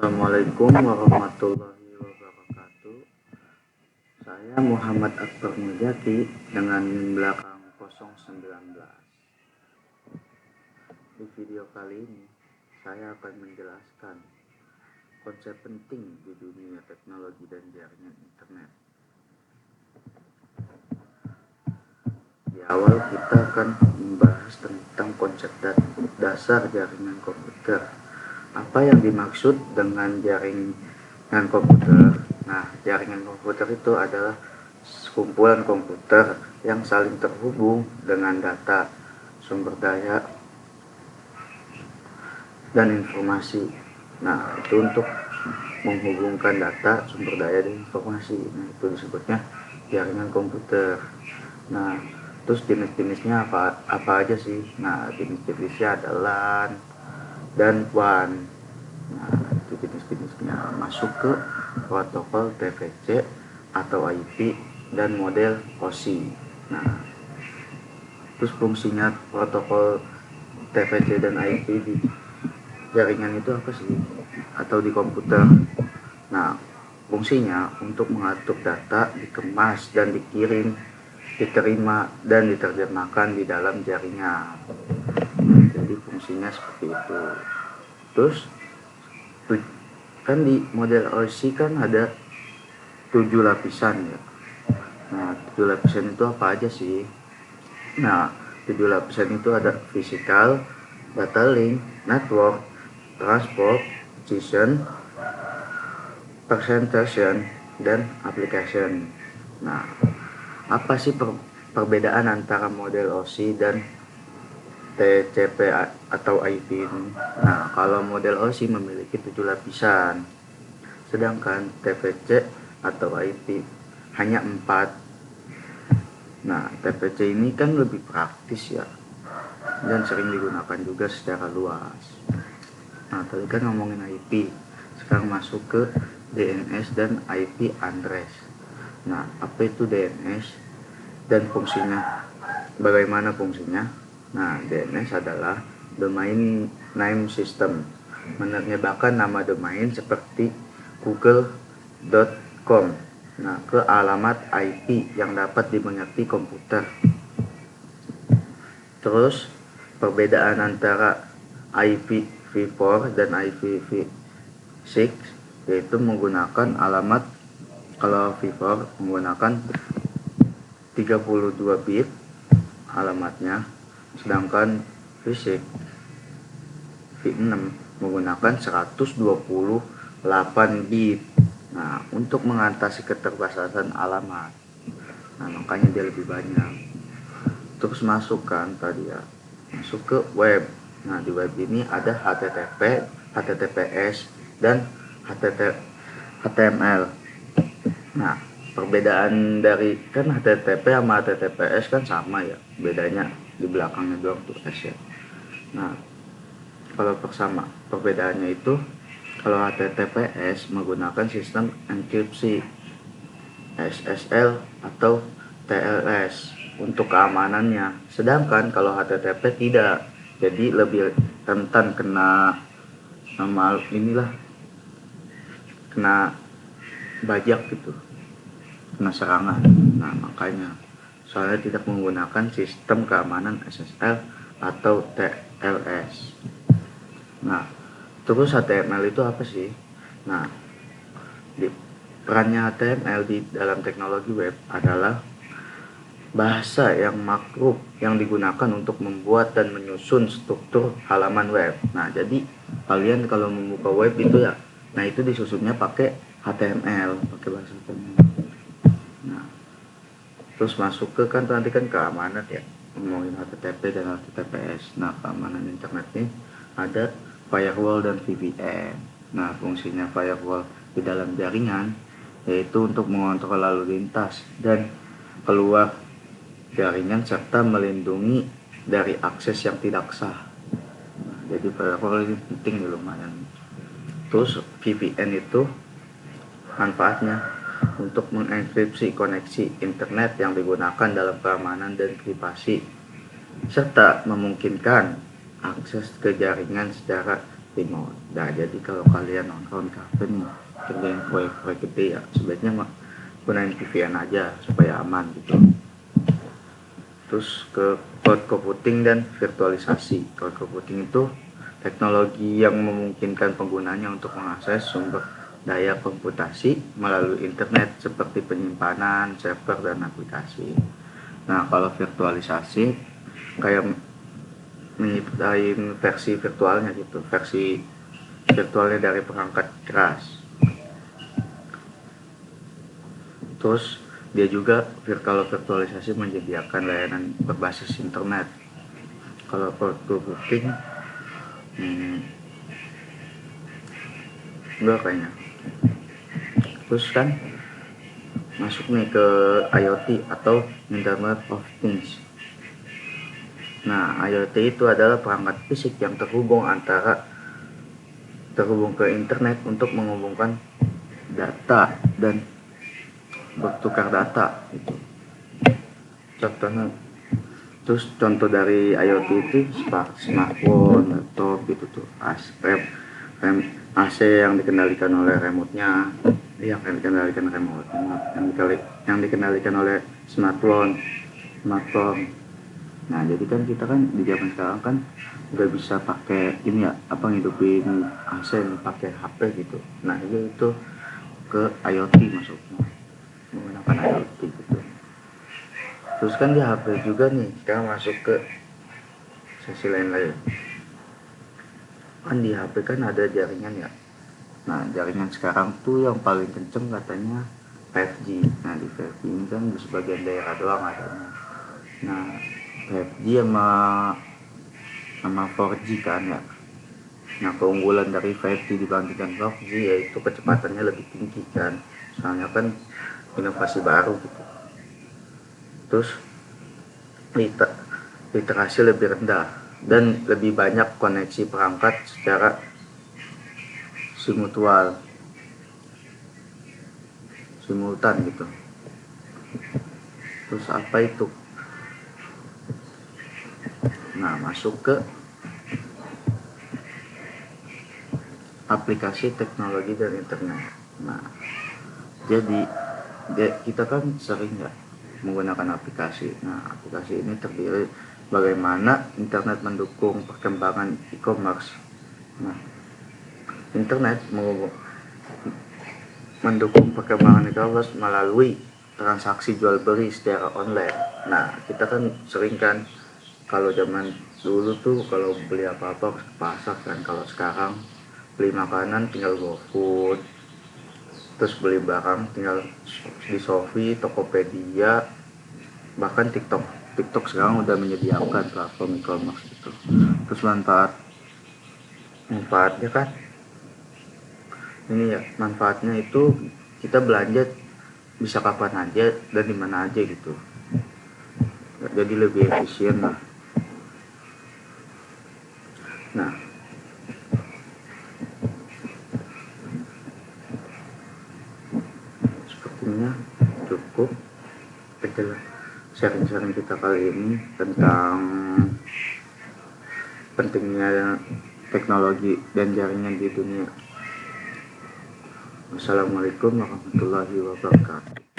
Assalamualaikum warahmatullahi wabarakatuh. Saya Muhammad Akbar Mujati dengan NIM belakang 019. Di video kali ini saya akan menjelaskan konsep penting di dunia teknologi dan jaringan internet. Di awal kita akan membahas tentang konsep dasar jaringan komputer. Apa yang dimaksud dengan jaringan komputer? Nah, jaringan komputer itu adalah kumpulan komputer yang saling terhubung dengan data, sumber daya, dan informasi. Nah, itu untuk menghubungkan data, sumber daya, dan informasi. Nah, itu disebutnya jaringan komputer. Nah, terus jenis-jenisnya apa aja sih? Nah, jenis-jenisnya adalah LAN dan WAN. Nah, itu jenis-jenisnya masuk ke protokol TVC atau IP dan model OSI. Nah, terus fungsinya protokol TVC dan IP di jaringan itu apa sih? Atau di komputer. Nah, fungsinya untuk mengatur data dikemas dan dikirim, diterima dan diterjemahkan di dalam jaringan. Jadi fungsinya seperti itu. Terus kan di model OSI kan ada 7 lapisan ya. Nah, 7 lapisan itu apa aja sih? Nah, 7 lapisan itu ada physical, data link, network, transport, session, presentation, dan application. Nah, apa sih perbedaan antara model OSI dan TCP atau IP ini? Nah, kalau model OSI memiliki 7 lapisan, sedangkan TVC atau IP hanya 4. Nah, TVC ini kan lebih praktis ya, dan sering digunakan juga secara luas. Nah, tadi kan ngomongin IP, sekarang masuk ke DNS dan IP address. Nah, apa itu DNS dan fungsinya? Bagaimana fungsinya? Nah, DNS adalah Domain Name System, menyebabkan nama domain seperti google.com. Nah, ke alamat IP yang dapat dimengerti komputer. Terus perbedaan antara IPv4 dan IPv6 yaitu menggunakan alamat. Kalau V4 menggunakan 32 bit alamatnya, sedangkan V6 V6 menggunakan 128 bit. Nah, untuk mengatasi keterbatasan alamat, nah makanya dia lebih banyak. Terus masukkan tadi ya, masuk ke web. Nah, di web ini ada HTTP, HTTPS, dan HTML. Nah, perbedaan dari kan HTTP sama HTTPS kan sama ya, bedanya di belakangnya doang tuh S ya. Nah, kalau perbedaannya itu, kalau HTTPS menggunakan sistem enkripsi SSL atau TLS untuk keamanannya, sedangkan kalau HTTP tidak, jadi lebih rentan kena kena bajak gitu, kena serangan. Nah, makanya soalnya tidak menggunakan sistem keamanan SSL atau TLS. Nah, terus HTML itu apa sih? Nah, perannya HTML di dalam teknologi web adalah bahasa yang makruf yang digunakan untuk membuat dan menyusun struktur halaman web. Nah, jadi kalian kalau membuka web itu ya, nah itu disusunnya pakai HTML, pakai bahasa HTML. Nah, terus masuk ke kan nanti kan keamanan ya, ngomongin HTTP dan HTTPS. Nah, keamanan internet ini ada firewall dan VPN. Nah, fungsinya firewall di dalam jaringan yaitu untuk mengontrol lalu lintas dan keluar jaringan serta melindungi dari akses yang tidak sah. Nah, jadi firewall ini penting lumayan. Terus VPN itu manfaatnya untuk mengenkripsi koneksi internet yang digunakan dalam keamanan dan privasi, serta memungkinkan akses ke jaringan secara remote. Nah, jadi kalau kalian nongkrong di kafe nih, kerjain proyek-proyek gede ya, sebaiknya mah gunain VPN aja supaya aman gitu. Terus ke cloud computing dan virtualisasi. Cloud computing itu teknologi yang memungkinkan penggunanya untuk mengakses sumber daya komputasi melalui internet seperti penyimpanan, server, dan aplikasi. Nah, kalau virtualisasi kayak nyiptain versi virtualnya gitu, versi virtualnya dari perangkat keras. Terus dia juga kalau virtualisasi menyediakan layanan berbasis internet. Kalau cloud computing enggak kayaknya. Terus kan masuk nih ke IoT atau Internet of Things. Nah, IoT itu adalah perangkat fisik yang terhubung ke internet untuk menghubungkan data dan bertukar data gitu. Contohnya, terus contoh dari IoT itu smartphone, laptop gitu tuh, AC yang dikendalikan oleh remote-nya, yang dikendalikan oleh smartphone. Nah, jadi kan kita kan di zaman sekarang kan nggak bisa pakai ini ya, apa ngidupin AC pakai HP gitu. Nah, itu ke IoT masuknya, menggunakan IoT gitu. Terus kan di HP juga nih, kita masuk ke sesi lain-lain. Kan di HP kan ada jaringan ya. Nah, jaringan sekarang tuh yang paling kenceng katanya 5G. Nah, di 5G ini kan di sebagian daerah doang adanya. Nah, 5G sama 4G kan ya. Nah, keunggulan dari 5G dibandingkan 4G yaitu kecepatannya lebih tinggi kan. Soalnya kan inovasi baru gitu. Terus literasi lebih rendah dan lebih banyak koneksi perangkat secara simultan gitu. Terus apa itu? Nah, masuk ke aplikasi teknologi dan internet. Nah, jadi kita kan sering ya menggunakan aplikasi. Nah, aplikasi ini terdiri bagaimana internet mendukung perkembangan e-commerce. Nah, internet mendukung perkembangan e-commerce melalui transaksi jual beli secara online. Nah, kita kan sering kan kalau zaman dulu tuh kalau beli apa-apa harus ke pasar kan. Kalau sekarang beli makanan tinggal GoFood, terus beli barang tinggal di Shopee, Tokopedia, bahkan TikTok sekarang udah menyediakan platform e-commerce gitu. Terus manfaatnya kan ini ya, manfaatnya itu kita belanja bisa kapan aja dan di mana aja gitu, jadi lebih efisien lah. Nah, sepertinya cukup sharing-sharing kita kali ini tentang pentingnya teknologi dan jaringan di dunia. Wassalamualaikum warahmatullahi wabarakatuh.